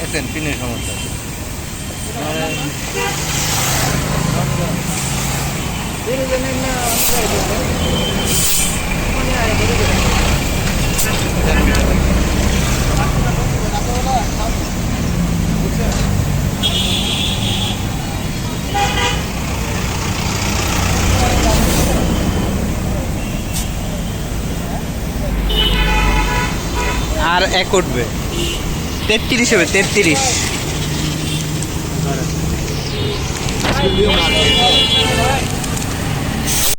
এসেন পিনের সমস্যা। আর এক উঠবে 33 হবে 33।